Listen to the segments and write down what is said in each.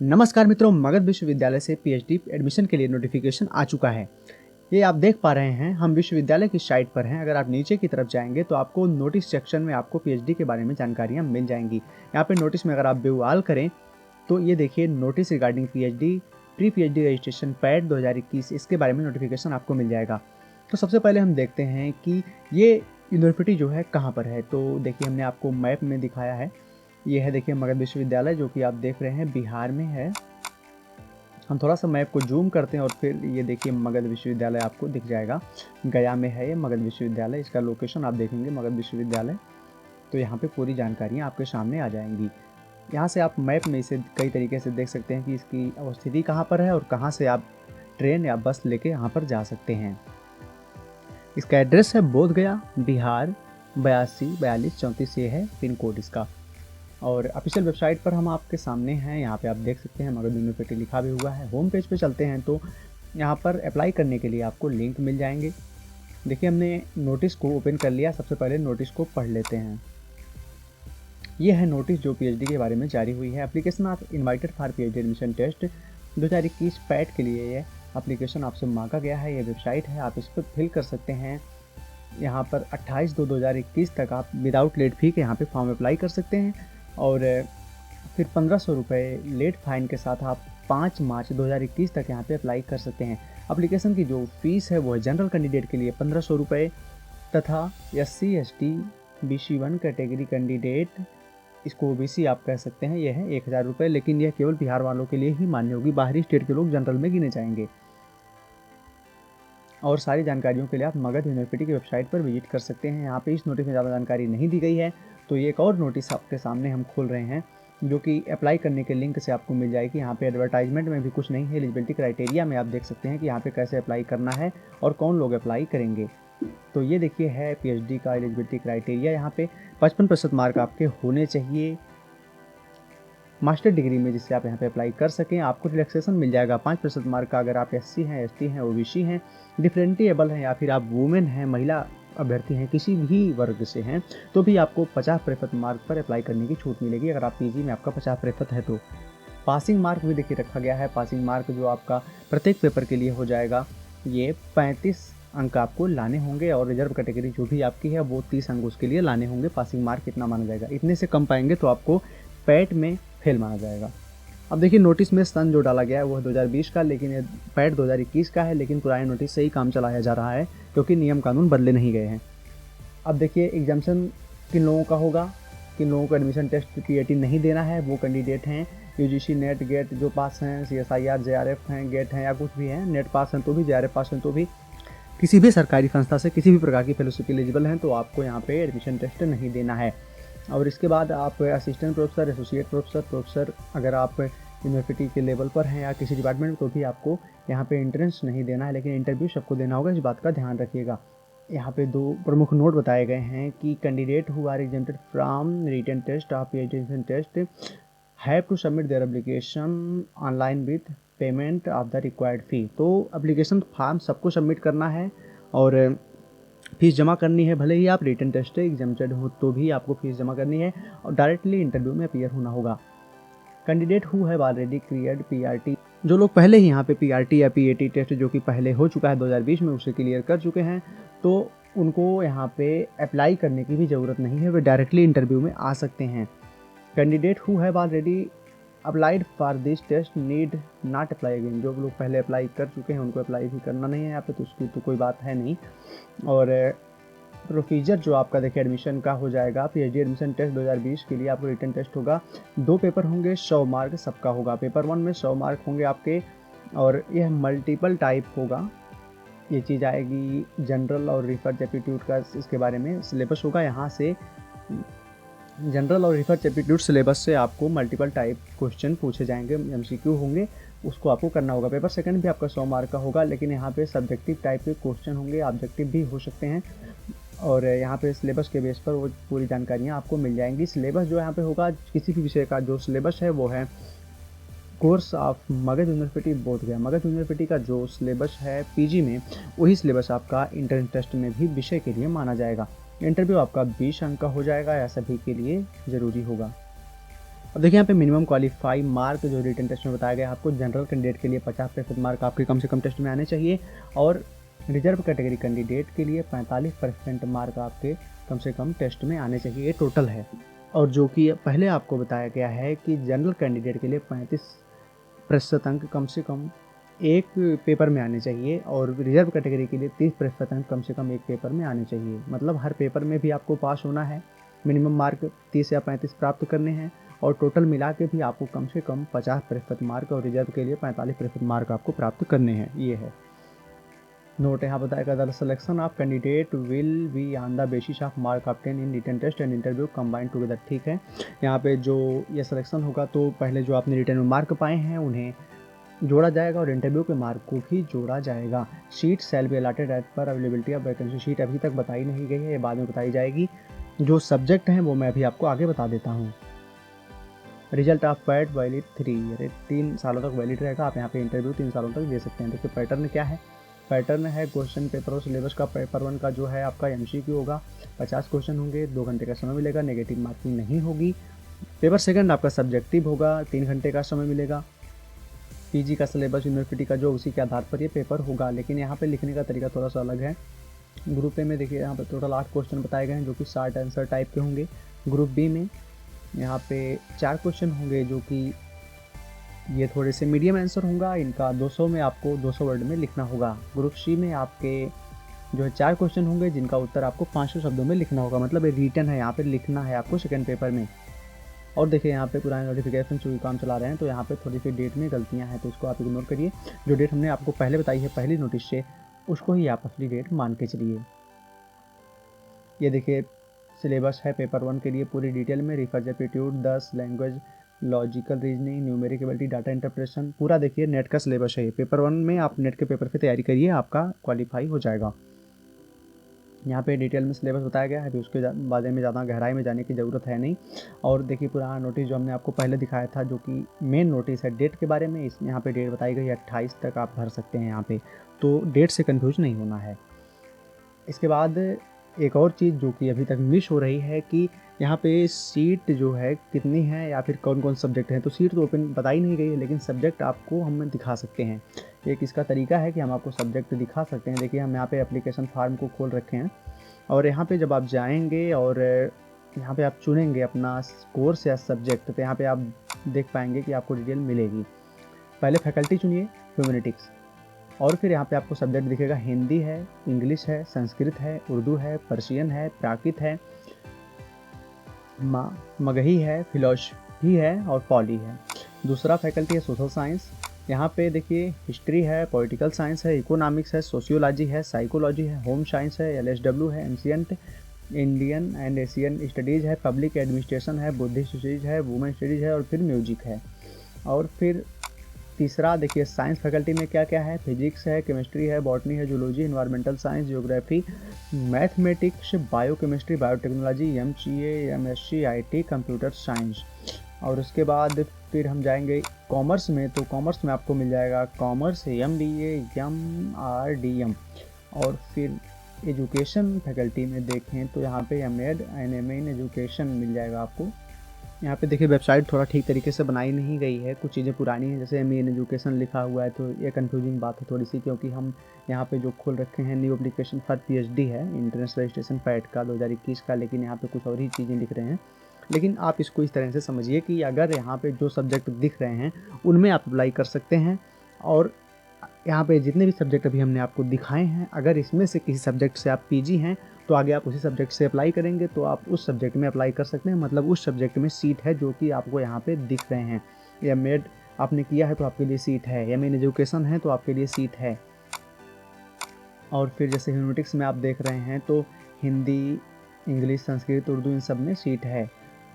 नमस्कार मित्रों, मगध विश्वविद्यालय से पीएचडी एडमिशन के लिए नोटिफिकेशन आ चुका है। ये आप देख पा रहे हैं, हम विश्वविद्यालय की साइट पर हैं। अगर आप नीचे की तरफ जाएंगे तो आपको नोटिस सेक्शन में आपको पीएचडी के बारे में जानकारियां मिल जाएंगी। यहाँ पे नोटिस में अगर आप व्यवहार करें तो ये देखिए, notice regarding PhD pre PhD registration pad 2021, इसके बारे में नोटिफिकेशन आपको मिल जाएगा। तो सबसे पहले हम देखते हैं कि ये यूनिवर्सिटी जो है कहाँ पर है। तो देखिए, हमने आपको मैप में दिखाया है। ये है देखिए मगध विश्वविद्यालय, जो कि आप देख रहे हैं बिहार में है। हम थोड़ा सा मैप को जूम करते हैं और फिर ये देखिए मगध विश्वविद्यालय आपको दिख जाएगा। गया में है ये मगध विश्वविद्यालय, इसका लोकेशन आप देखेंगे मगध विश्वविद्यालय, तो यहाँ पे पूरी जानकारियाँ आपके सामने आ जाएंगी। यहाँ से आप मैप में इसे कई तरीके से देख सकते हैं कि इसकी अवस्थिति कहाँ पर है और कहाँ से आप ट्रेन या बस लेके यहाँ पर जा सकते हैं। इसका एड्रेस है बोधगया, बिहार 824234, ये है पिन कोड इसका। और ऑफिशियल वेबसाइट पर हम आपके सामने हैं। यहाँ पे आप देख सकते हैं मगध यूनिवर्सिटी लिखा भी हुआ है। होम पेज पे चलते हैं तो यहाँ पर अप्लाई करने के लिए आपको लिंक मिल जाएंगे। देखिए, हमने नोटिस को ओपन कर लिया। सबसे पहले नोटिस को पढ़ लेते हैं। ये है नोटिस जो पीएचडी के बारे में जारी हुई है। Application of invited for PhD admission test 2021 PAT के लिए ये एप्लीकेशन आपसे मांगा गया है। ये वेबसाइट है, आप इस पर फिल कर सकते हैं। यहाँ पर 28/2/2021 तक आप विदाउट लेट फी के यहाँ पे फॉर्म अप्लाई कर सकते हैं और फिर 1500 रुपये लेट फाइन के साथ आप 5 मार्च 2021 तक यहाँ पे अप्लाई कर सकते हैं। एप्लीकेशन की जो फीस है वो है जनरल कैंडिडेट के लिए 1500 रुपये तथा SC ST BC1 category candidate, इसको OBC आप कह सकते हैं, ये है 1000 रुपये। लेकिन यह केवल बिहार वालों के लिए ही मान्य होगी, बाहरी स्टेट के लोग जनरल में गिने जाएंगे। और सारी जानकारियों के लिए आप मगध यूनिवर्सिटी की वेबसाइट पर विजिट कर सकते हैं। यहाँ पे इस नोटिस में ज़्यादा जानकारी नहीं दी गई है, तो ये एक और नोटिस आपके सामने हम खोल रहे हैं जो कि अप्लाई करने के लिंक से आपको मिल जाएगी। यहाँ पे एडवर्टाइजमेंट में भी कुछ नहीं है। एलिजिबिलिटी क्राइटेरिया में आप देख सकते हैं कि यहाँ पे कैसे अप्लाई करना है और कौन लोग अप्लाई करेंगे। तो ये देखिए है पीएचडी का एलिजिबिलिटी क्राइटेरिया। यहाँ पे 55% मार्क आपके होने चाहिए मास्टर डिग्री में, जिससे आप यहाँ पे अप्लाई कर सकें। आपको रिलैक्सेशन मिल जाएगा 5% मार्क का अगर आप SC हैं, ST हैं, OBC हैं, डिफरेंटली एबल हैं या फिर आप वुमेन हैं, महिला अभ्यर्थी हैं, किसी भी वर्ग से हैं, तो भी आपको 50% मार्क पर अप्लाई करने की छूट मिलेगी अगर आप PG में आपका 50% है तो। पासिंग मार्क भी देखिए रखा गया है। पासिंग मार्क जो आपका प्रत्येक पेपर के लिए हो जाएगा, ये 35 अंक आपको लाने होंगे और रिजर्व कैटेगरी जो भी आपकी है वो 30 अंक उसके लिए लाने होंगे। पासिंग मार्क इतना माना जाएगा। इतने से कम पाएंगे तो आपको पैट में फेल माना जाएगा। अब देखिए, नोटिस में सन जो डाला गया है वो 2020 का, लेकिन ये पैट 2021 का है। लेकिन पुराने नोटिस से ही काम चलाया जा रहा है क्योंकि नियम कानून बदले नहीं गए हैं। अब देखिए, एग्जाम्शन किन लोगों का होगा, किन लोगों को एडमिशन टेस्ट PAT नहीं देना है। वो कैंडिडेट हैं UGC नेट गेट जो पास हैं, CSIR JRF हैं, गेट हैं या कुछ भी हैं, नेट पास हैं तो भी, JRF पास हैं तो भी, किसी भी सरकारी संस्था से किसी भी प्रकार की फेलोशिप एलिजिबल हैं तो आपको यहाँ पे एडमिशन टेस्ट नहीं देना है। और इसके बाद आप असिस्टेंट प्रोफेसर, एसोसिएट प्रोफेसर अगर आप यूनिवर्सिटी के लेवल पर हैं या किसी डिपार्टमेंट में, तो भी आपको यहाँ पे एंट्रेंस नहीं देना है, लेकिन इंटरव्यू सबको देना होगा। इस बात का ध्यान रखिएगा। यहाँ पे 2 प्रमुख नोट बताए गए हैं कि candidate who are exempted from written test of admission test have to submit their application online with payment of the required fee. तो एप्लीकेशन फॉर्म सबको सबमिट करना है और फीस जमा करनी है। भले ही आप रिटन टेस्ट एग्जाम्प्टेड हो तो भी आपको फीस जमा करनी है और डायरेक्टली इंटरव्यू में अपीयर होना होगा। Candidate who have already cleared PRT, जो लोग पहले ही यहाँ पे PRT या PAT टेस्ट जो कि पहले हो चुका है 2020 में, उसे क्लियर कर चुके हैं, तो उनको यहाँ पे अप्लाई करने की भी ज़रूरत नहीं है, वे डायरेक्टली इंटरव्यू में आ सकते हैं। Candidate who have already applied for this test need not apply again, जो लोग पहले अप्लाई कर चुके हैं उनको अप्लाई भी करना नहीं है यहाँ पे, तो उसकी तो कोई बात है नहीं। और प्रोसीजर जो आपका देखिए एडमिशन का हो जाएगा, PhD एडमिशन टेस्ट 2020 के लिए आपको रिटन टेस्ट होगा। 2 पेपर होंगे, 100 मार्क सबका होगा। पेपर 1 में 100 मार्क होंगे आपके और यह मल्टीपल टाइप होगा। ये चीज़ आएगी जनरल और रिसर्च एप्टीट्यूड का, इसके बारे में सिलेबस होगा। यहाँ से जनरल और रिसर्च एप्टीट्यूड सिलेबस से आपको मल्टीपल टाइप क्वेश्चन पूछे जाएंगे, MCQ होंगे, उसको आपको करना होगा। पेपर सेकंड भी आपका 100 मार्क का होगा, लेकिन यहाँ पे सब्जेक्टिव टाइप के क्वेश्चन होंगे, ऑब्जेक्टिव भी हो सकते हैं और यहाँ पे सिलेबस के बेस पर वो पूरी जानकारियाँ आपको मिल जाएंगी। सिलेबस जो यहाँ पे होगा, किसी भी विषय का जो सिलेबस है वो है course of Magadh university Bodhgaya. Magadh university का जो सिलेबस है PG में, वही सिलेबस आपका इंट्रेंस टेस्ट में भी विषय के लिए माना जाएगा। इंटरव्यू आपका 20 अंक का हो जाएगा, या सभी के लिए ज़रूरी होगा। अब देखिए यहाँ पे मिनिमम क्वालिफाई मार्क जो रिटन टेस्ट में बताया गया आपको, जनरल कैंडिडेट के लिए 50% मार्क आपके कम से कम टेस्ट में आने चाहिए और रिजर्व कैटेगरी कैंडिडेट के लिए 45% मार्क आपके कम से कम टेस्ट में आने चाहिए, ये टोटल है। और जो कि पहले आपको बताया गया है कि जनरल कैंडिडेट के लिए 35% अंक कम से कम एक पेपर में आने चाहिए और रिजर्व कैटेगरी के लिए 30% अंक कम से कम एक पेपर में आने चाहिए। मतलब हर पेपर में भी आपको पास होना है, मिनिमम मार्क 30 या 35 प्राप्त करने हैं और टोटल मिला के भी आपको कम से कम 50% मार्क और रिजर्व के लिए 45% मार्क आपको प्राप्त करने हैं। ये है नोट यहाँ बताएगा, the selection of candidate will be on the basis of mark obtain in written test and interview combined together. ठीक है, यहाँ पे जो ये सिलेक्शन होगा तो पहले जो आपने रिटन में मार्क पाए हैं उन्हें जोड़ा जाएगा और इंटरव्यू के मार्क को भी जोड़ा जाएगा। Seat shall be allotted as per availability of vacancy. Seat अभी तक बताई नहीं गई है, ये बाद में बताई जाएगी। जो सब्जेक्ट हैं वो मैं अभी आपको आगे बता देता हूँ। रिजल्ट ऑफ पैट वैलिड 3 सालों तक वैलिड रहेगा। आप यहाँ पे इंटरव्यू 3 सालों तक दे सकते हैं। देखिए पैटर्न क्या है, पैटर्न है क्वेश्चन पेपर और सिलेबस का। पेपर 1 का जो है आपका MCQ होगा, 50 क्वेश्चन होंगे, 2 घंटे का समय मिलेगा, नेगेटिव मार्किंग नहीं होगी। पेपर 2 आपका सब्जेक्टिव होगा, 3 घंटे का समय मिलेगा। PG का सिलेबस यूनिवर्सिटी का जो, उसी के आधार पर ये पेपर होगा, लेकिन यहाँ पे लिखने का तरीका थोड़ा सा अलग है। ग्रुप ए में देखिए यहाँ पे टोटल 8 क्वेश्चन बताए गए हैं जो कि शॉर्ट आंसर टाइप के होंगे। ग्रुप बी में यहाँ पे 4 क्वेश्चन होंगे जो कि ये थोड़े से मीडियम आंसर होगा, इनका 200 में आपको 200 वर्ड में लिखना होगा। ग्रुप सी में आपके जो है 4 क्वेश्चन होंगे जिनका उत्तर आपको 500 शब्दों में लिखना होगा। मतलब ये रिटन है, यहाँ पे लिखना है आपको सेकंड पेपर में। और देखिए यहाँ पे पुराने नोटिफिकेशन चूँकि काम चला रहे हैं तो यहाँ पे थोड़ी सी डेट में गलतियाँ हैं, तो इसको आप इग्नोर करिए। जो डेट हमने आपको पहले बताई है पहली नोटिस से, उसको ही आप असली डेट मान के चलिए। ये देखिए सिलेबस है पेपर 1 के लिए पूरी डिटेल में। Refers aptitude 10, language, logical reasoning, numeric ability, data interpretation, पूरा देखिए नेट का सिलेबस है। पेपर 1 में आप नेट के पेपर की तैयारी करिए, आपका क्वालिफाई हो जाएगा। यहाँ पे डिटेल में सिलेबस बताया गया है, अभी उसके बारे में ज़्यादा गहराई में जाने की ज़रूरत है नहीं। और देखिए पुराना नोटिस जो हमने आपको पहले दिखाया था, जो कि मेन नोटिस है डेट के बारे में, इस यहाँ पे डेट बताई गई है 28 तक आप भर सकते हैं यहाँ पे, तो डेट से कन्फ्यूज नहीं होना है। इसके बाद एक और चीज़ जो कि अभी तक मिस हो रही है कि यहाँ पे सीट जो है कितनी है या फिर कौन कौन सब्जेक्ट हैं। तो सीट तो ओपन बताई नहीं गई है, लेकिन सब्जेक्ट आपको हम दिखा सकते हैं। एक इसका तरीका है कि हम आपको सब्जेक्ट दिखा सकते हैं। देखिए हम यहाँ पे एप्लीकेशन फार्म को खोल रखे हैं और यहाँ पे जब आप जाएंगे और यहाँ पे आप चुनेंगे अपना कोर्स या सब्जेक्ट, तो यहाँ पे आप देख पाएंगे कि आपको डिटेल मिलेगी। पहले फैकल्टी चुनिए ह्यूमैनिटीज़, और फिर यहाँ पे आपको सब्जेक्ट दिखेगा, हिंदी है, इंग्लिश है, संस्कृत है, उर्दू है, पर्शियन है, प्राकृत है, मगही है, फिलॉसफी है और पॉली है। दूसरा फैकल्टी है सोशल साइंस। यहाँ पे देखिए हिस्ट्री है, पॉलिटिकल साइंस है, इकोनॉमिक्स है, सोशियोलॉजी है, साइकोलॉजी है, होम साइंस है, LSW है, ancient Indian and Asian studies है, पब्लिक एडमिनिस्ट्रेशन है, बुद्धिस्ट स्टडीज़ है, वुमेन स्टडीज़ है और फिर म्यूजिक है। और फिर तीसरा देखिए साइंस फैकल्टी में क्या क्या है, फिजिक्स है, केमिस्ट्री है, बॉटनी है, zoology, environmental science, geography, mathematics, biochemistry, biotechnology, MCA, MSc, IT, computer science. और उसके बाद फिर हम जाएंगे कॉमर्स में, तो कॉमर्स में आपको मिल जाएगा कॉमर्स, MBA, MRDM। और फिर एजुकेशन फैकल्टी में देखें तो यहाँ पे MAd and MA in education मिल जाएगा आपको। यहाँ पे देखिए वेबसाइट थोड़ा ठीक तरीके से बनाई नहीं गई है, कुछ चीज़ें पुरानी हैं, जैसे MA इन एजुकेशन लिखा हुआ है, तो ये कंफ्यूजिंग बात है थोड़ी सी, क्योंकि हम यहाँ पे जो खोल रखे हैं न्यू एप्लीकेशन फॉर PhD है, इंट्रेंस रजिस्ट्रेशन पैट का 2021 का, लेकिन यहाँ पे कुछ और ही चीज़ें लिख रहे हैं। लेकिन आप इसको इस तरह से समझिए कि अगर यहाँ पे जो सब्जेक्ट दिख रहे हैं उनमें आप अप्लाई कर सकते हैं, और यहाँ पे जितने भी सब्जेक्ट अभी हमने आपको दिखाए हैं, अगर इसमें से किसी सब्जेक्ट से आप PG हैं तो आगे आप उसी सब्जेक्ट से अप्लाई करेंगे तो आप उस सब्जेक्ट में अप्लाई कर सकते हैं। मतलब उस सब्जेक्ट में सीट है जो कि आपको यहाँ पे दिख रहे हैं। या MEd आपने किया है तो आपके लिए सीट है, MA इन एजुकेशन है तो आपके लिए सीट है। और फिर जैसे ह्यूमैनिटीज़ में आप देख रहे हैं तो हिंदी, इंग्लिश, संस्कृत, उर्दू, इन सब में सीट है।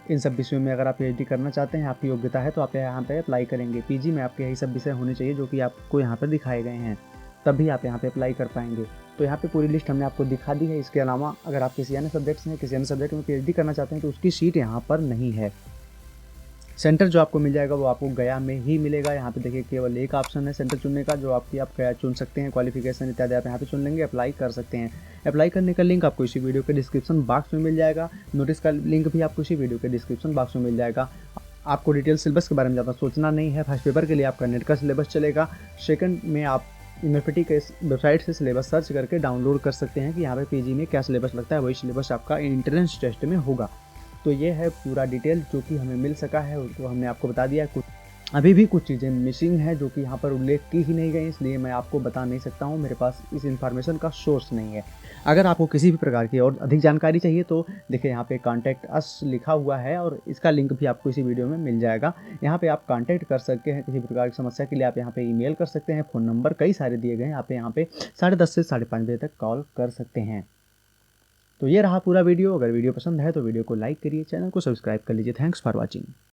इन सब विषयों में अगर आप PhD करना चाहते हैं, आपकी योग्यता है, तो आप यहाँ पे अप्लाई करेंगे। PG में आपके यही सब विषय होने चाहिए जो कि आपको यहाँ पर दिखाए गए हैं, तभी आप यहाँ पे अप्लाई कर पाएंगे। तो यहाँ पे पूरी लिस्ट हमने आपको दिखा दी है। इसके अलावा अगर आप किसी अन्य सब्जेक्ट से किसी अन्य सब्जेक्ट में PhD करना चाहते हैं तो उसकी सीट यहाँ पर नहीं है। सेंटर जो आपको मिल जाएगा वो आपको गया में ही मिलेगा। यहाँ पे देखिए केवल एक ऑप्शन है सेंटर चुनने का, जो आपकी आप गया चुन सकते हैं। क्वालिफिकेशन इत्यादि आप यहाँ पे चुन लेंगे, अप्लाई कर सकते हैं। अप्लाई करने का लिंक आपको इसी वीडियो के डिस्क्रिप्शन बॉक्स में मिल जाएगा। नोटिस का लिंक भी आपको इसी वीडियो के डिस्क्रिप्शन बॉक्स में मिल जाएगा। आपको डिटेल सिलेबस के बारे में ज़्यादा सोचना नहीं है। फर्स्ट पेपर के लिए आपका नेट का सिलेबस चलेगा। सेकंड में आप यूनिवर्सिटी के वेबसाइट से सिलेबस सर्च करके डाउनलोड कर सकते हैं कि यहाँ पे पीजी में क्या सिलेबस लगता है, वही सिलेबस आपका एंट्रेंस टेस्ट में होगा। तो ये है पूरा डिटेल जो कि हमें मिल सका है, उसको हमने आपको बता दिया। कुछ अभी भी कुछ चीज़ें मिसिंग है जो कि यहाँ पर उल्लेख की ही नहीं गई, इसलिए मैं आपको बता नहीं सकता हूँ, मेरे पास इस इन्फॉर्मेशन का सोर्स नहीं है। अगर आपको किसी भी प्रकार की और अधिक जानकारी चाहिए तो देखिए यहाँ पे कॉन्टैक्ट अस लिखा हुआ है और इसका लिंक भी आपको इसी वीडियो में मिल जाएगा। यहाँ पे आप कॉन्टैक्ट कर सकते हैं किसी प्रकार की समस्या के लिए। आप यहाँ पे ईमेल कर सकते हैं, फ़ोन नंबर कई सारे दिए गए हैं, आप यहाँ पे 10:30 से 5:30 बजे तक कॉल कर सकते हैं। तो ये रहा पूरा वीडियो। अगर वीडियो पसंद है तो वीडियो को लाइक करिए, चैनल को सब्सक्राइब कर लीजिए। Thanks for watching.